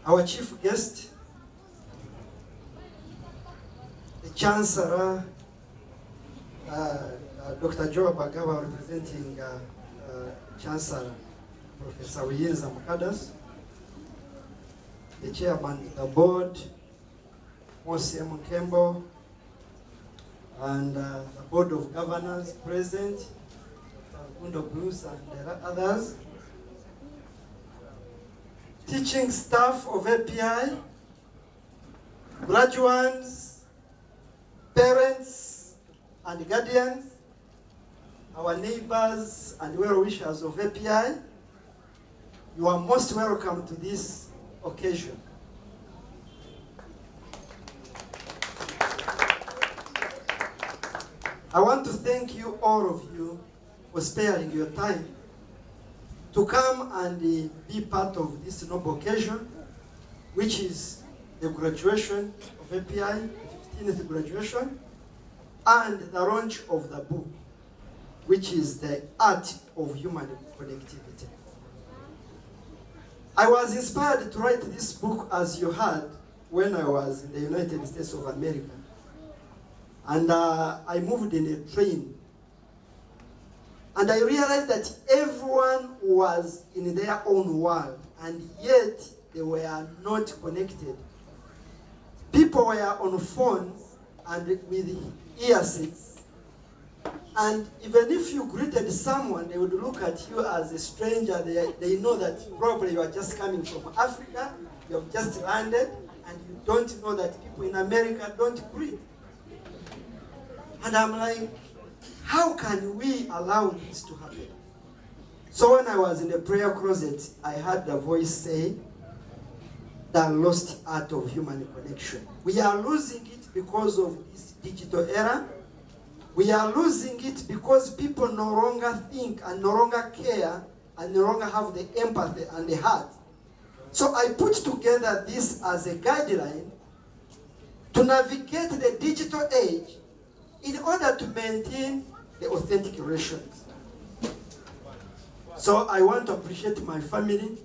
Our chief guest, the Chancellor, Dr. Joe Bagawa, representing Chancellor Professor Rumanzi Mukadas, the Chairman of the Board, Mosi Mukembo, and the Board of Governors present, Gundo Bruce and others, teaching staff of API, graduates, parents and guardians, our neighbors and well-wishers of API, you are most welcome to this occasion. I want to thank you, all of you, for sparing your time to come and be part of this noble occasion, which is the graduation of API, the 15th graduation, and the launch of the book, which is the Art of Human Connectivity. I was inspired to write this book, as you heard, when I was in the United States of America. And I moved in a train. And I realized that everyone was in their own world, and yet they were not connected. People were on phones and with earbuds. And even if you greeted someone, they would look at you as a stranger. They know that probably you are just coming from Africa, you have just landed, and you don't know that people in America don't greet. And I'm like, how can we allow this to happen? So when I was in the prayer closet, I heard the voice say, the lost art of human connection. We are losing it because of this digital era. We are losing it because people no longer think and no longer care and no longer have the empathy and the heart. So I put together this as a guideline to navigate the digital age in order to maintain the authentic relations. So I want to appreciate my family,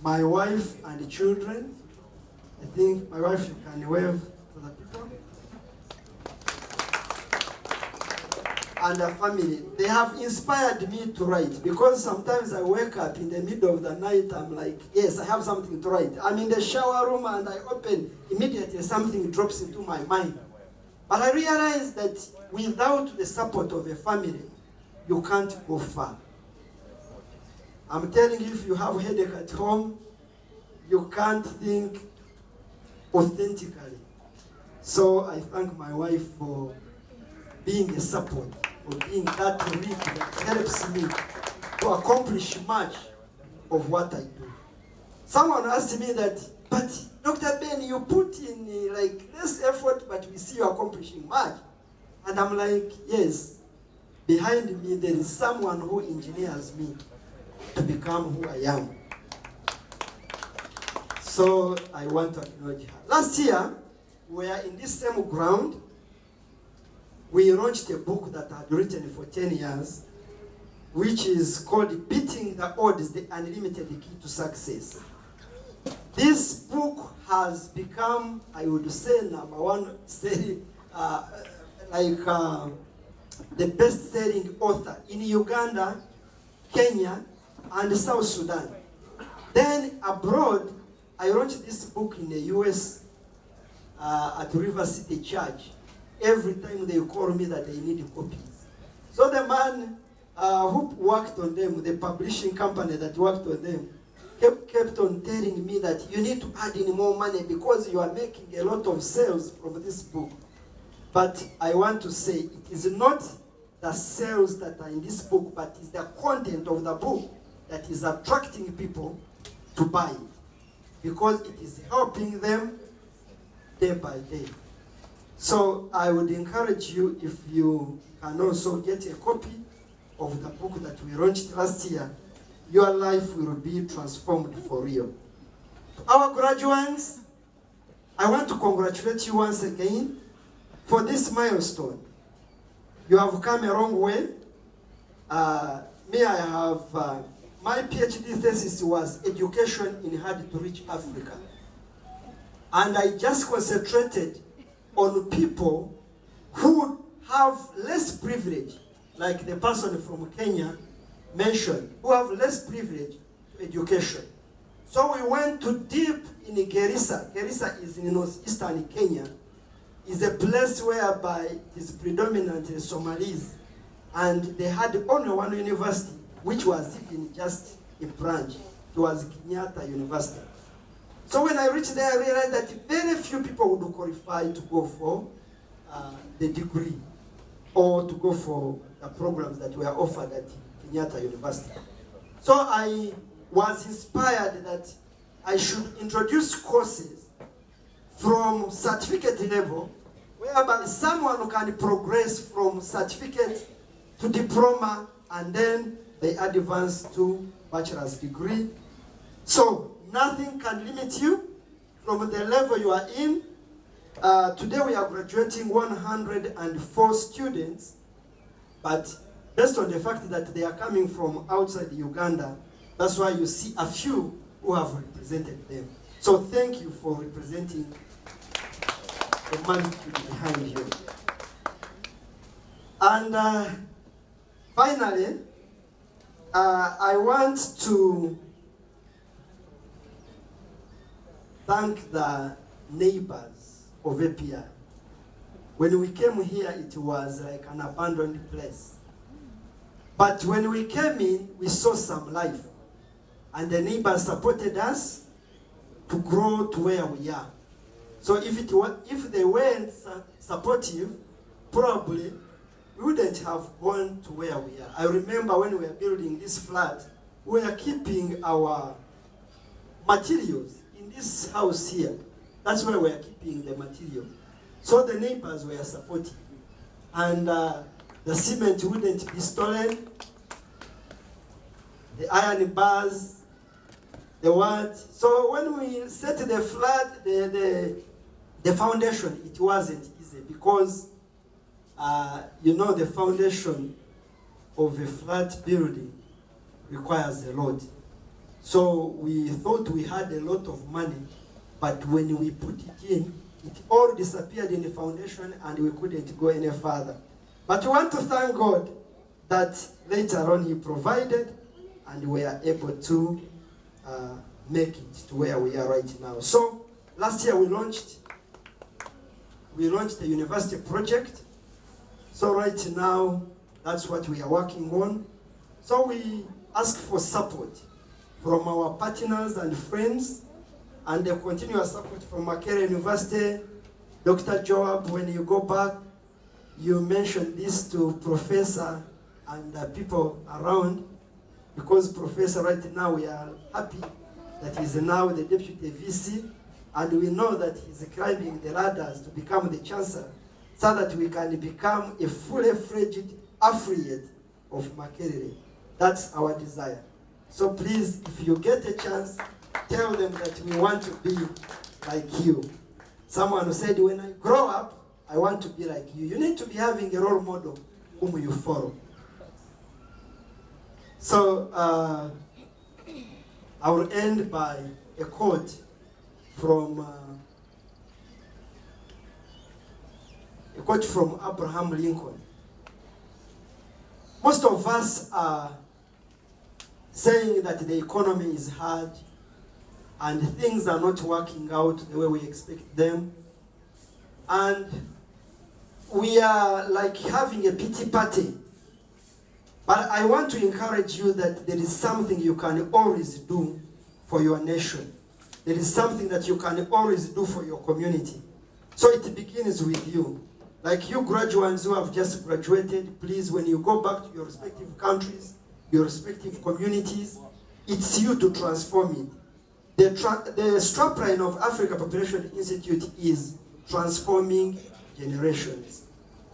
my wife and the children. I think my wife, you can wave to the people. And the family. They have inspired me to write, because sometimes I wake up in the middle of the night, I'm like, yes, I have something to write. I'm in the shower room and I open, immediately something drops into my mind. But I realized that without the support of a family, you can't go far. I'm telling you, if you have a headache at home, you can't think authentically. So I thank my wife for being a support, for being that link that helps me to accomplish much of what I do. Someone asked me that, but Dr. Ben, you put in like this effort, but we see you accomplishing much. And I'm like, yes, behind me there is someone who engineers me to become who I am. So I want to acknowledge her. Last year, we were in this same ground. We launched a book that I had written for 10 years, which is called Beating the Odds, the Unlimited Key to Success. This book has become, I would say, number one, the best-selling author in Uganda, Kenya, and South Sudan. Then abroad, I launched this book in the US at River City Church. Every time they call me that they need copies. So the man who worked on them, the publishing company that worked on them, kept on telling me that you need to add in more money because you are making a lot of sales from this book. But I want to say it is not the sales that are in this book, but it's the content of the book that is attracting people to buy it, because it is helping them day by day. So I would encourage you, if you can also get a copy of the book that we launched last year, your life will be transformed for real. Our graduates, I want to congratulate you once again for this milestone. You have come a long way. Me, I have my PhD thesis was education in hard-to-reach Africa. And I just concentrated on people who have less privilege, like the person from Kenya mentioned, who have less privilege to education. So we went to deep in Garissa. Garissa is in northeastern Kenya. It's a place whereby it is predominantly Somalis. And they had only one university, which was even just a branch. It was Kenyatta University. So when I reached there, I realized that very few people would qualify to go for the degree or to go for the programs that were offered at Kenyatta University. So I was inspired that I should introduce courses from certificate level whereby someone can progress from certificate to diploma and then they advance to bachelor's degree. So nothing can limit you from the level you are in. Today we are graduating 104 students, but based on the fact that they are coming from outside Uganda, that's why you see a few who have represented them. So thank you for representing the multitude behind you. And finally, I want to thank the neighbors of API. When we came here, it was like an abandoned place. But when we came in, we saw some life. And the neighbors supported us to grow to where we are. So if they weren't supportive, probably we wouldn't have gone to where we are. I remember when we were building this flat, we were keeping our materials in this house here. That's where we are keeping the material. So the neighbors were supportive. And the cement wouldn't be stolen. The iron bars, the what. So when we set the flat, the foundation, it wasn't easy because the foundation of a flat building requires a lot. So we thought we had a lot of money, but when we put it in, it all disappeared in the foundation and we couldn't go any further. But we want to thank God that later on He provided and we are able to make it to where we are right now. So last year we launched the university project. So right now, that's what we are working on. So we ask for support from our partners and friends, and the continuous support from Makerere University. Dr. Joab, when you go back, you mentioned this to Professor and people around, because Professor right now, we are happy that he's now the Deputy VC, and we know that he's climbing the ladders to become the Chancellor, so that we can become a fully fledged affiliate of Makerere. That's our desire. So please, if you get a chance, tell them that we want to be like you. Someone who said, when I grow up, I want to be like you. You need to be having a role model whom you follow. So I will end by a quote from Abraham Lincoln. Most of us are saying that the economy is hard and things are not working out the way we expect them. And we are like having a pity party. But I want to encourage you that there is something you can always do for your nation. There is something that you can always do for your community. So it begins with you. Like you graduates who have just graduated, please, when you go back to your respective countries, your respective communities, it's you to transform it. The strapline of Africa Population Institute is transforming generations.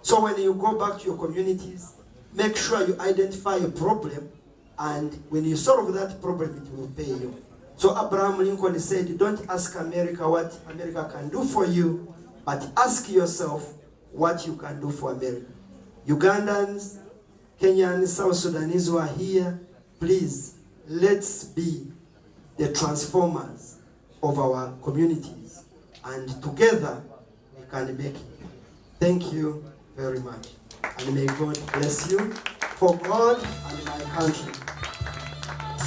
So when you go back to your communities, make sure you identify a problem, and when you solve that problem, it will pay you. So Abraham Lincoln said, don't ask America what America can do for you, but ask yourself what you can do for America. Ugandans, Kenyans, South Sudanese who are here, please, let's be the transformers of our communities, and together we can make it. Thank you very much, and may God bless you for God and my country.